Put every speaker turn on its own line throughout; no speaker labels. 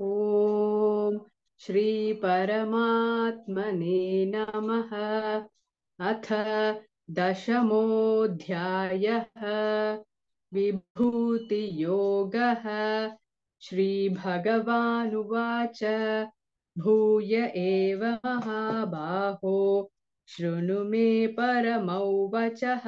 ॐ श्री परमात्मने नमः। अथ दशमोऽध्यायः। विभूतियोगः। श्रीभगवानुवाच भूय एव महाबाहो शृणु मे परमौ वचः।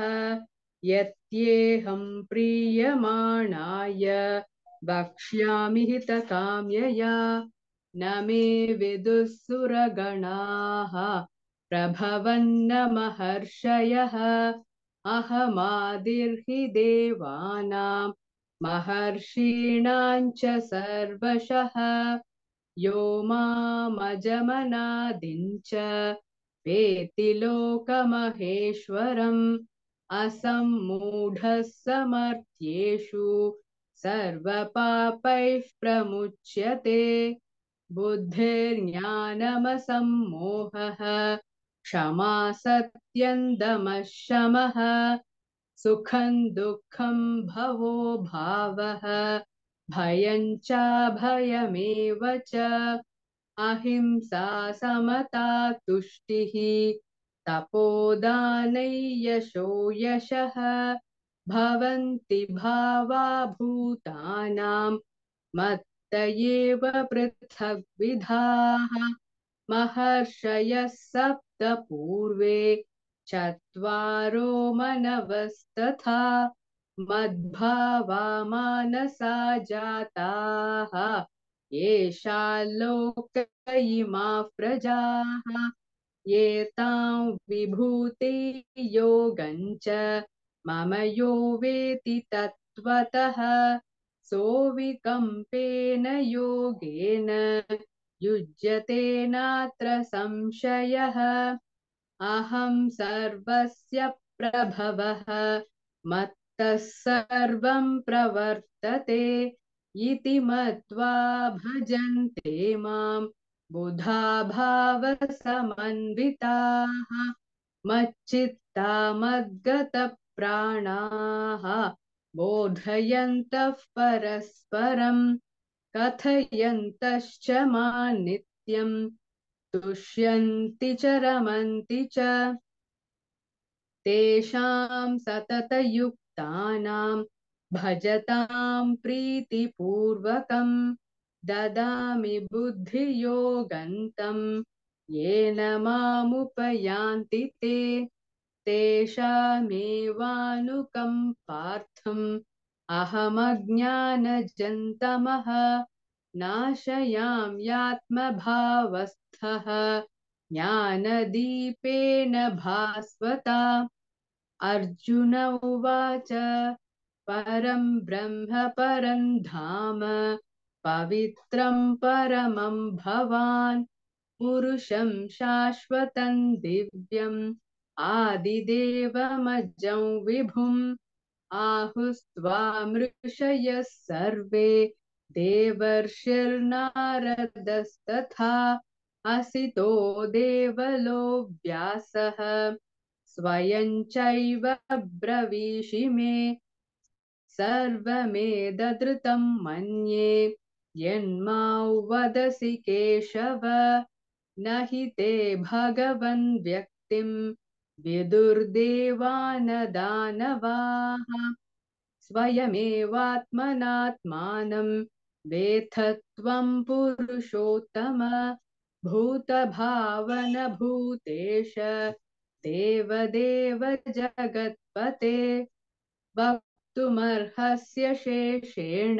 यत्येहं प्रीयमाणाय वक्ष्यामि हितकाम्यया। न मे विदुः सुरगणाः प्रभवन्न महर्षयः। अहमादिर्हि देवानां महर्षीणां च सर्वशः। यो मामजमनादिं च वेत्ति लोकमहेश्वरम्। असम्मूढः समर्थ्येषु सर्वपापैः प्रमुच्यते। बुद्धिर्ज्ञानमसम्मोहः क्षमा सत्यं दमः शमः। सुखं दुःखं भवो भावः भयं चाभयमेव च। अहिंसा समता तुष्टिः तपोदानै यशो यशः। भवन्ति भावा भूतानां मत्त एव पृथग्विधाः। महर्षयः सप्त पूर्वे चत्वारो मनवस्तथा मद्भावा मानसा जाताः। येषा लोक इमाः प्रजाः एतां विभूति योगं च मम यो वेति तत्त्वतः। सोऽविकम्पेन योगेन युज्यते नात्र संशयः। अहं सर्वस्य प्रभवः मत्तः सर्वं प्रवर्तते। इति मत्वा भजन्ते मां बुधा भावसमन्विताः। मच्चित्ता मद्गतप्राणाः बोधयन्तः परस्परं कथयन्तश्च मां नित्यम् तुष्यन्ति च रमन्ति च। तेषां सततयुक्तानां भजतां प्रीतिपूर्वकं ददामि बुद्धियोगन्तं येन मामुपयान्ति ते। तेषामेवानुकम्पार्थम् अहमज्ञानजन्तमः नाशयाम्यात्मभावस्थः ज्ञानदीपेन भास्वता। अर्जुन उवाच परं ब्रह्म परं धाम पवित्रं परमं भवान् पुरुषं शाश्वतं दिव्यम् आदिदेवमजं विभुम् आहुस्त्वामृषयः सर्वे देवर्षिर्नारदस्तथा असितो देवलो व्यासः स्वयं चैव ब्रवीषि मे। सर्वमेतदृतं मन्ये यन्मां वदसि केशव। न हि ते भगवन् व्यक्तिं विदुर्देवानदानवाः। स्वयमेवात्मनात्मानं वेत्थत्वं पुरुषोत्तम। भूतभावनभूतेश देवदेव जगत्पते। वक्तुमर्हस्य शेषेण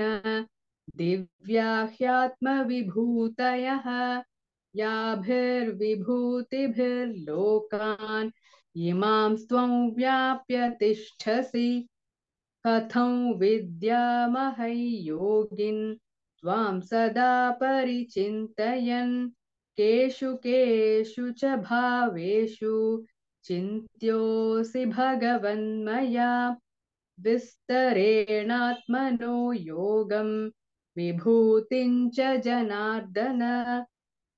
दिव्या ह्यात्मविभूतयः। याभिर्विभूतिभिर्लोकान् इमां त्वं व्याप्य तिष्ठसि। कथं विद्यामहै योगिन् त्वां सदा परिचिन्तयन्। केषु केषु च भावेषु चिन्त्योऽसि भगवन्मया। विस्तरेणात्मनो योगं विभूतिं च जनार्दन।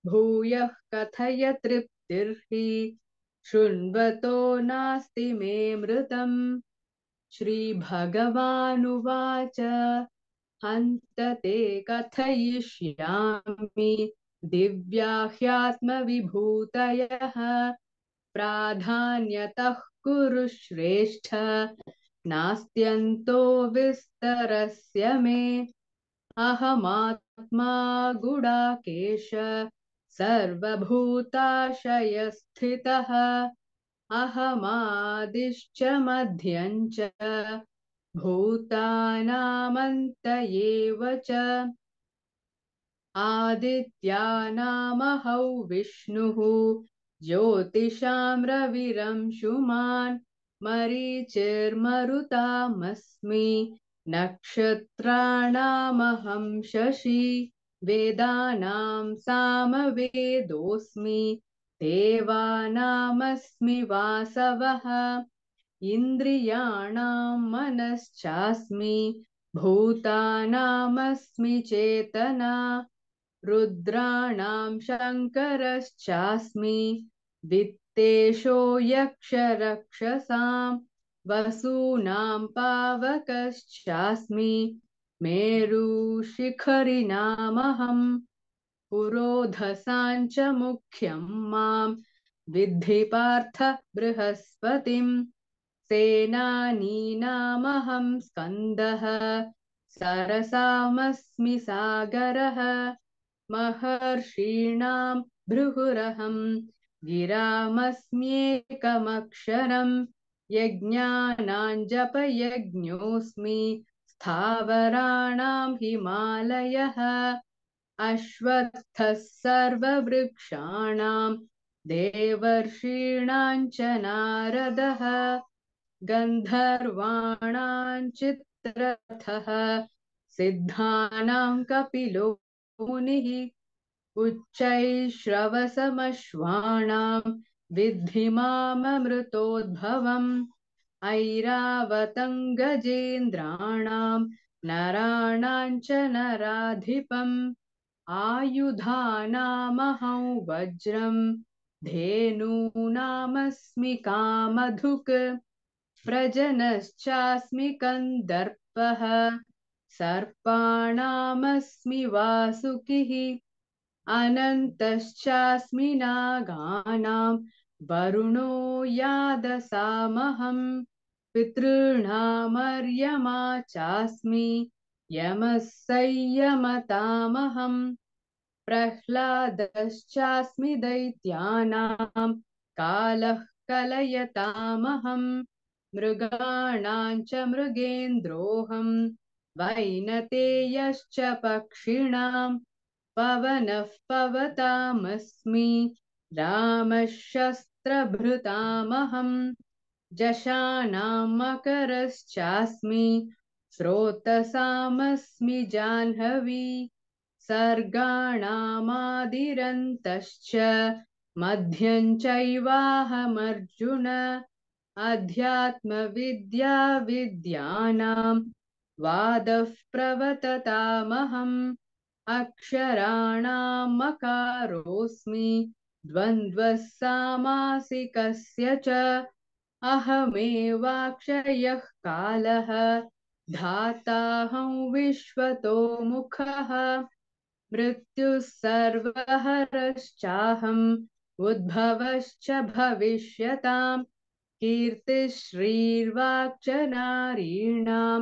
भूयः कथय तृप्तिर्हि शृण्वतो नास्ति मे मृतम्। श्रीभगवानुवाच हन्त ते कथयिष्यामि दिव्या ह्यात्मविभूतयः प्राधान्यतः कुरु श्रेष्ठ नास्त्यन्तो विस्तरस्य मे अहमात्मा गुडाकेश सर्वभूताशयस्थितः अहमादिश्च मध्यं च भूतानामन्त एव च आदित्यानामहौ विष्णुः ज्योतिषां रविरंशुमान् मरीचिर्मरुतामस्मि नक्षत्राणामहं शशि वेदानां सामवेदोऽस्मि देवानामस्मि वासवः इन्द्रियाणां मनश्चास्मि भूतानामस्मि चेतना रुद्राणां शङ्करश्चास्मि वित्तेषो यक्षरक्षसां वसूनां पावकश्चास्मि मेरुशिखरिणामहम् पुरोधसां च मुख्यं मां विद्धि पार्थ बृहस्पतिम् सेनानीनामहं स्कन्दः सरसामस्मि सागरः महर्षीणां भृगुरहं गिरामस्म्येकमक्षरम् यज्ञानां जपयज्ञोऽस्मि स्थावराणां हिमालयः अश्वत्थः सर्ववृक्षाणां देवर्षीणां च नारदः गन्धर्वाणां चित्ररथः सिद्धानां कपिलो मुनिः उच्चैश्रवसमश्वानां विद्धि माममृतोद्भवम् ऐरावतं गजेन्द्राणां नराणां च नराधिपम् आयुधानामहं वज्रं धेनूनामस्मि कामधुक् प्रजनश्चास्मि कन्दर्पः सर्पाणामस्मि वासुकिः अनन्तश्चास्मि नागानां वरुणो यादसामहं पितॄणामर्यमा चास्मि यमः संयमतामहम् प्रह्लादश्चास्मि दैत्यानां कालः कलयतामहम् मृगाणां च मृगेन्द्रोऽहं वैनतेयश्च पक्षिणां पवनः पवतामस्मि रामः शस्त्रभृतामहम् जशानां मकरश्चास्मि स्रोतसामस्मि जाह्नवी सर्गाणामादिरन्तश्च मध्यं चैवाहमर्जुन अध्यात्मविद्या विद्यानां वादः प्रवततामहम् अक्षराणां मकारोऽस्मि द्वन्द्वः सामासिकस्य च अहमेवाक्षयः कालः धाताहं विश्वतो मुखः मृत्युः सर्वहरश्चाहम् उद्भवश्च भविष्यताम् कीर्तिः श्रीर्वाक् च नारीणां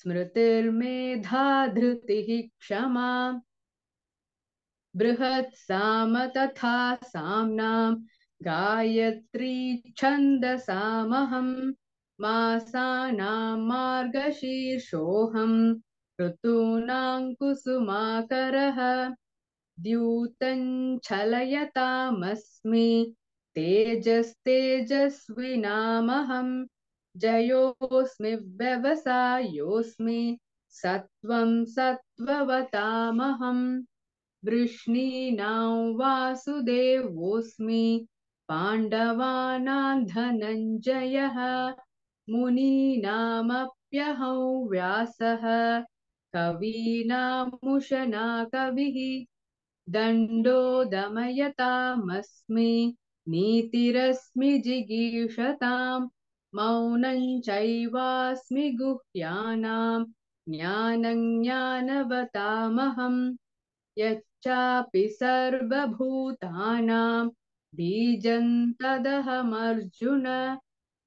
स्मृतिर्मेधा धृतिः क्षमा बृहत्साम तथा साम्नां गायत्री छन्दसामहं मासानां मार्गशीर्षोऽहं ऋतूनां कुसुमाकरः द्यूतं छलयतामस्मि तेजस्तेजस्विनामहं जयोऽस्मि व्यवसायोऽस्मि सत्त्वं सत्त्ववतामहम् वृष्णीनां वासुदेवोऽस्मि पाण्डवानां धनञ्जयः मुनीनामप्यहं व्यासः कवीनामुशना कविः दण्डो दमयतामस्मि नीतिरस्मि जिगीषताम् मौनं चैवास्मि गुह्यानां ज्ञानं ज्ञानवतामहम् यच्चापि सर्वभूतानां बीजं तदहमर्जुन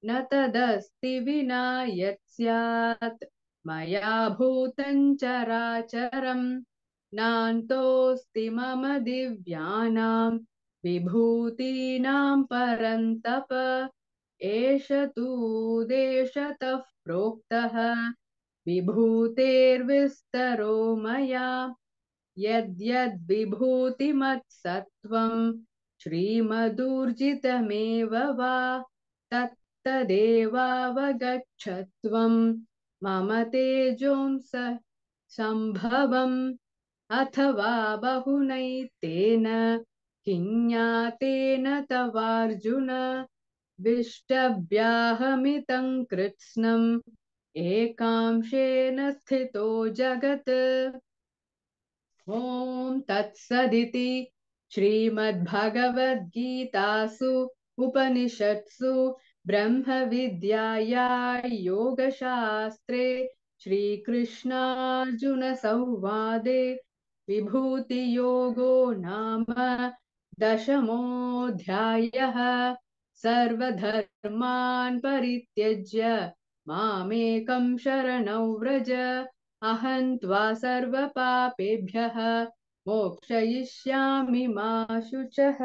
न तदस्ति विना यत् स्यात् मया भूतं चराचरम् नान्तोऽस्ति मम दिव्यानां विभूतीनां परन्तप एष तु देशतः प्रोक्तः विभूतेर्विस्तरो मया यद्यद्विभूतिमत्सत्त्वं श्रीमदूर्जितमेव वा तत्तदेवावगच्छत्वं मम तेजोंस सम्भवम् अथवा बहुनैतेन किं ज्ञातेन तवार्जुन विष्टभ्याहमितं कृत्स्नम् एकांशेन स्थितो जगत् ॐ तत्सदिति श्रीमद्भगवद्गीतासु उपनिषत्सु ब्रह्मविद्यायां योगशास्त्रे श्रीकृष्णार्जुनसंवादे विभूतियोगो नाम दशमोऽध्यायः सर्वधर्मान् परित्यज्य मामेकं शरणं व्रज अहं त्वा सर्वपापेभ्यः मोक्षयिष्यामि मा शुचः।